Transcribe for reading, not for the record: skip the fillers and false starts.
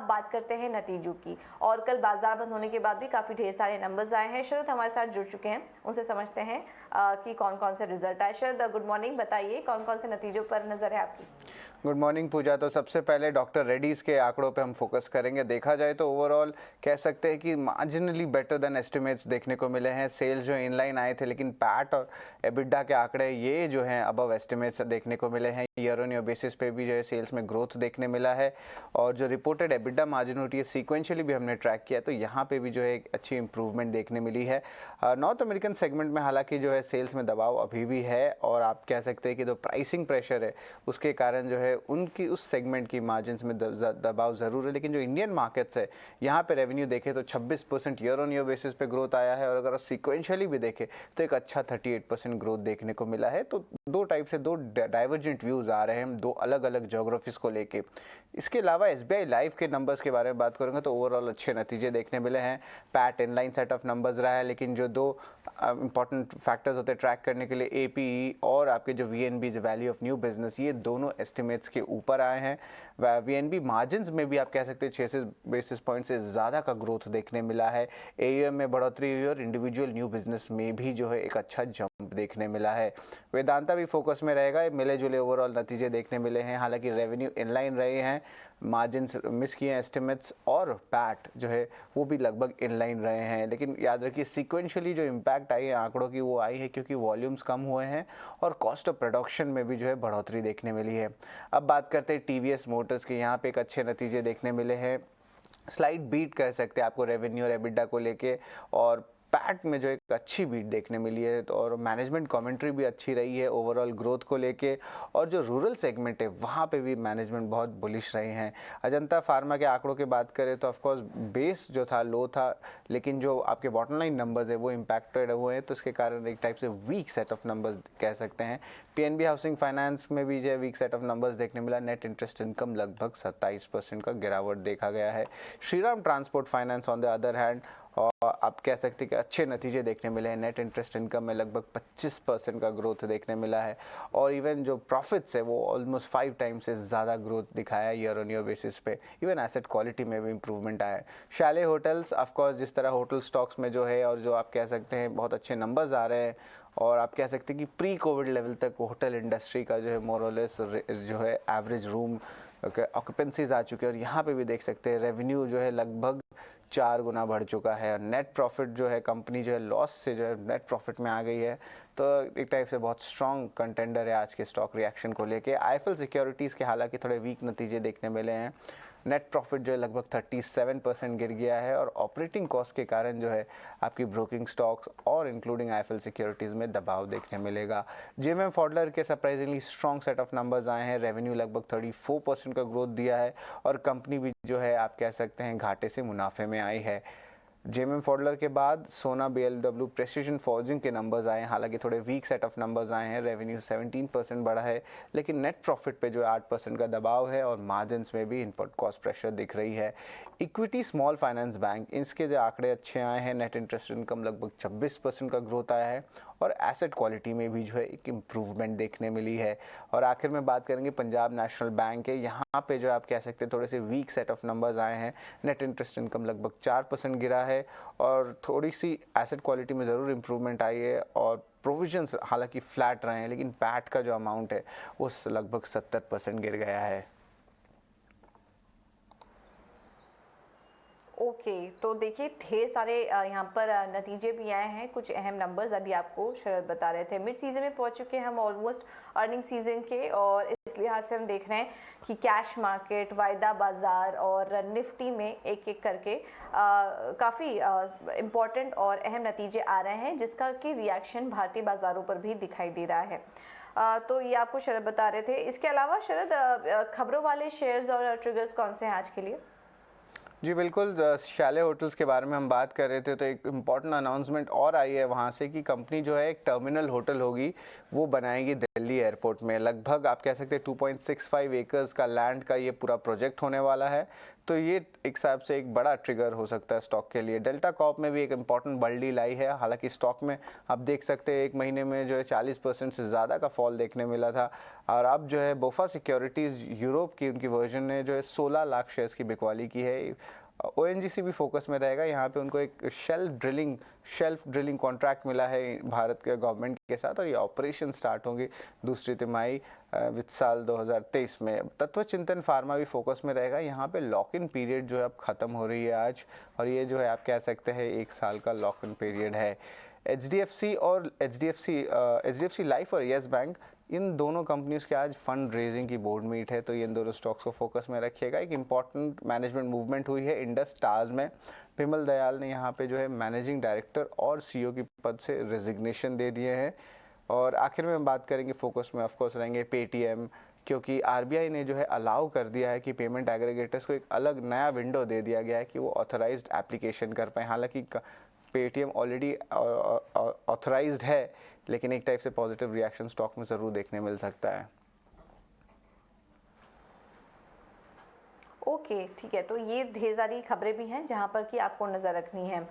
बात करते हैं नतीजों की। और कल बाजार बंद होने के बाद भी काफ़ी ढेर सारे नंबर्स आए हैं। शरद हमारे साथ जुड़ चुके हैं, उनसे समझते हैं कि कौन कौन से रिजल्ट आए। शरद गुड मॉर्निंग, बताइए कौन कौन से नतीजों पर नज़र है आपकी? गुड मॉर्निंग पूजा। तो सबसे पहले डॉक्टर रेड्डीज़ के आंकड़ों पे हम फोकस करेंगे। देखा जाए तो ओवरऑल कह सकते हैं कि मार्जिनली बेटर देन एस्टिमेट्स देखने को मिले हैं। सेल्स जो इनलाइन आए थे, लेकिन पैट और एबिडा के आंकड़े ये जो हैं अबव एस्टिमेट्स देखने को मिले हैं। ईयर ऑन ईयर बेसिस पे भी जो है सेल्स में ग्रोथ देखने मिला है, और जो रिपोर्टेड एबिडा मार्जिन होती है सीक्वेंशियली भी हमने ट्रैक किया तो यहाँ पे भी जो है एक अच्छी इंप्रूवमेंट देखने मिली है। नॉर्थ अमेरिकन सेगमेंट में हालांकि जो है सेल्स में दबाव अभी भी है, और आप कह सकते हैं कि जो प्राइसिंग प्रेशर है उसके कारण जो है उनकी उस सेगमेंट की मार्जिन्स में दबाव ज़रूर है। लेकिन जो इंडियन मार्केट्स है यहाँ पे रेवेन्यू देखें तो 26% ईयर ऑन ईयर बेसिस पे ग्रोथ आया है, और अगर आप सीक्वेंशियली भी देखें तो एक अच्छा 38% ग्रोथ देखने को मिला है। तो दो टाइप से दो डाइवर्जेंट व्यूज़ आ रहे हैं दो अलग अलग जोग्राफीज को लेके। इसके अलावा एसबीआई लाइफ के नंबर्स के बारे में बात करेंगे तो ओवरऑल अच्छे नतीजे देखने मिले हैं। PAT inline set of numbers रहा है, लेकिन जो दो इंपॉर्टेंट फैक्टर्स होते हैं ट्रैक करने के लिए, एपीई और आपके जो वीएनबी वैल्यू ऑफ न्यू बिजनेस, ये दोनों एस्टिमेट्स के ऊपर आए हैं। वीएनबी मार्जिन्स में भी आप कह सकते हैं 6 बेसिस पॉइंट से ज़्यादा का ग्रोथ देखने मिला है। एयूएम में बढ़ोतरी हुई और इंडिविजुअल न्यू बिजनेस में भी जो है एक अच्छा जंप देखने मिला है। वेदांता भी फोकस में रहेगा। मिले जुले ओवरऑल नतीजे देखने मिले हैं। हालांकि रेवेन्यू इनलाइन रहे हैं, मार्जिन्स मिस किए हैं एस्टिमेट्स, और पैट जो है वो भी लगभग इनलाइन रहे हैं। लेकिन याद रखिए सीक्वेंशियली जो इम्पैक्ट आई है आंकड़ों की वो आई है क्योंकि वॉल्यूम्स कम हुए हैं और कॉस्ट ऑफ प्रोडक्शन में भी जो है बढ़ोतरी देखने मिली है। अब बात करते हैं टीवीएस मोटर्स के। यहाँ पे एक अच्छे नतीजे देखने मिले हैं। स्लाइड बीट कह सकते हैं आपको रेवेन्यू और एबिडा को लेके, और पैट में जो एक अच्छी बीट देखने मिली है। तो और मैनेजमेंट कमेंट्री भी अच्छी रही है ओवरऑल ग्रोथ को लेके, और जो रूरल सेगमेंट है वहाँ पे भी मैनेजमेंट बहुत बुलिश रहे हैं। अजंता फार्मा के आंकड़ों की बात करें तो ऑफकोर्स बेस जो था लो था, लेकिन जो आपके बॉटम लाइन नंबर्स है वो इम्पैक्टेड हुए हैं, तो इसके कारण एक टाइप से वीक सेट ऑफ नंबर्स कह सकते हैं। पीएनबी हाउसिंग फाइनेंस में भी जो वीक सेट ऑफ नंबर्स देखने मिला। नेट इंटरेस्ट इनकम लगभग 27% का गिरावट देखा गया है। Shriram transport finance on the other hand, और आप कह सकते हैं कि अच्छे नतीजे देखने मिले हैं। नेट इंटरेस्ट इनकम में लगभग 25% का ग्रोथ देखने मिला है, और इवन जो प्रॉफिट्स है वो ऑलमोस्ट 5 टाइम्स से ज़्यादा ग्रोथ दिखाया ईयर ऑन ईयर बेसिस पे। इवन एसेट क्वालिटी में भी इंप्रूवमेंट आया है। शाले होटल्स, ऑफकोर्स जिस तरह होटल स्टॉक्स में जो है, और जो आप कह सकते हैं बहुत अच्छे नंबर्स आ रहे हैं, और आप कह सकते हैं कि प्री कोविड लेवल तक होटल इंडस्ट्री का जो है मोरलेस जो है एवरेज रूम ऑक्यूपेंसीज आ चुके हैं, और यहाँ पे भी देख सकते हैं रेवेन्यू जो है लगभग 4 गुना बढ़ चुका है, और नेट प्रॉफिट जो है कंपनी जो है लॉस से जो है नेट प्रॉफिट में आ गई है। तो एक टाइप से बहुत स्ट्रॉन्ग कंटेंडर है आज के स्टॉक रिएक्शन को लेके। आईएफएल सिक्योरिटीज़ के हालांकि थोड़े वीक नतीजे देखने मिले हैं। नेट प्रॉफिट जो है लगभग 37% गिर गया है, और ऑपरेटिंग कॉस्ट के कारण जो है आपकी ब्रोकिंग स्टॉक्स और इंक्लूडिंग आईएफएल सिक्योरिटीज़ में दबाव देखने मिलेगा। जेएमएम फॉडलर के surprisingly strong set of numbers आए हैं। रेवेन्यू लगभग 34% का ग्रोथ दिया है, और कंपनी भी जो है आप कह सकते हैं घाटे से मुनाफे में आई है। जेएमएम फॉडलर के बाद सोना, बीएलडब्ल्यू, प्रेसिजन फॉर्जिंग के नंबर्स आए हैं। हालांकि थोड़े वीक सेट ऑफ नंबर्स आए हैं। रेवेन्यू 17% बढ़ा है, लेकिन नेट प्रॉफिट पे जो 8% का दबाव है, और मार्जिन्स में भी इनपुट कॉस्ट प्रेशर दिख रही है। इक्विटी स्मॉल फाइनेंस बैंक, इसके जो आंकड़े अच्छे आए हैं। नेट इंटरेस्ट इनकम लगभग 26% का ग्रोथ आया है, और एसेट क्वालिटी में भी जो है एक इम्प्रूवमेंट देखने मिली है। और आखिर में बात करेंगे पंजाब नेशनल बैंक है। यहाँ पे जो आप कह सकते हैं थोड़े से वीक सेट ऑफ नंबर्स आए हैं। नेट इंटरेस्ट इनकम लगभग 4% गिरा है, और थोड़ी सी एसेट क्वालिटी में ज़रूर इम्प्रूवमेंट आई है, और प्रोविजंस हालांकि फ्लैट रहे हैं, लेकिन पैट का जो अमाउंट है वो लगभग 70% गिर गया है। ओके, तो देखिए ढेर सारे यहाँ पर नतीजे भी आए हैं। कुछ अहम नंबर्स अभी आपको शरद बता रहे थे। मिड सीजन में पहुंच चुके हैं हम ऑलमोस्ट अर्निंग सीजन के, और इस लिहाज से हम देख रहे हैं कि कैश मार्केट, वायदा बाजार और निफ्टी में एक एक करके काफ़ी इम्पोर्टेंट और अहम नतीजे आ रहे हैं, जिसका कि रिएक्शन भारतीय बाजारों पर भी दिखाई दे रहा है। तो ये आपको शरद बता रहे थे। इसके अलावा शरद खबरों वाले शेयर्स और ट्रिगर्स कौन से हैं आज के लिए? जी बिल्कुल, शाले होटल्स के बारे में हम बात कर रहे थे, तो एक इम्पॉर्टेंट अनाउंसमेंट और आई है वहाँ से कि कंपनी जो है एक टर्मिनल होटल होगी वो बनाएगी दिल्ली एयरपोर्ट में। लगभग आप कह सकते हैं 2.65 एकर्स का लैंड का ये पूरा प्रोजेक्ट होने वाला है। तो ये एक हिसाब से एक बड़ा ट्रिगर हो सकता है स्टॉक के लिए। डेल्टा कॉर्प में भी एक इम्पॉर्टेंट बड़ी डील आई है, हालांकि स्टॉक में आप देख सकते हैं एक महीने में जो है 40% से ज़्यादा का फॉल देखने मिला था। और अब जो है बोफा सिक्योरिटीज़ यूरोप की उनकी वर्जन ने जो है 16 लाख शेयर्स की बिकवाली की है। ओएनजीसी भी फोकस में रहेगा, यहाँ पे उनको एक शेल्फ ड्रिलिंग कॉन्ट्रैक्ट मिला है भारत के गवर्नमेंट के साथ, और ये ऑपरेशन स्टार्ट होंगे दूसरी तिमाही वित्त साल 2023 में। तत्व चिंतन फार्मा भी फोकस में रहेगा, यहाँ पे लॉक इन पीरियड जो है अब खत्म हो रही है आज, और ये जो है आप कह सकते हैं 1 साल का लॉक इन पीरियड है। एचडीएफसी लाइफ और येस बैंक, इन दोनों कंपनीज के आज फंड रेजिंग की बोर्ड मीट है, तो ये इन दोनों स्टॉक्स को फोकस में रखिएगा। एक इंपॉर्टेंट मैनेजमेंट मूवमेंट हुई है इंडस टावर्स में। विमल दयाल ने यहाँ पे जो है मैनेजिंग डायरेक्टर और सीईओ की पद से रेजिग्नेशन दे दिए हैं। और आखिर में हम बात करेंगे, फोकस में ऑफकोर्स रहेंगे पेटीएम, क्योंकि आरबीआई ने जो है अलाउ कर दिया है कि पेमेंट एग्रीगेटर्स को एक अलग नया विंडो दे दिया गया है कि वो ऑथराइज्ड एप्लीकेशन कर पाए। हालांकि पेटीएम ऑलरेडी ऑथराइज्ड है, लेकिन एक टाइप से पॉजिटिव रिएक्शन स्टॉक में ज़रूर देखने मिल सकता है। ओके, ठीक है, तो ये ढेर सारी खबरें भी हैं जहां पर कि आपको नज़र रखनी है।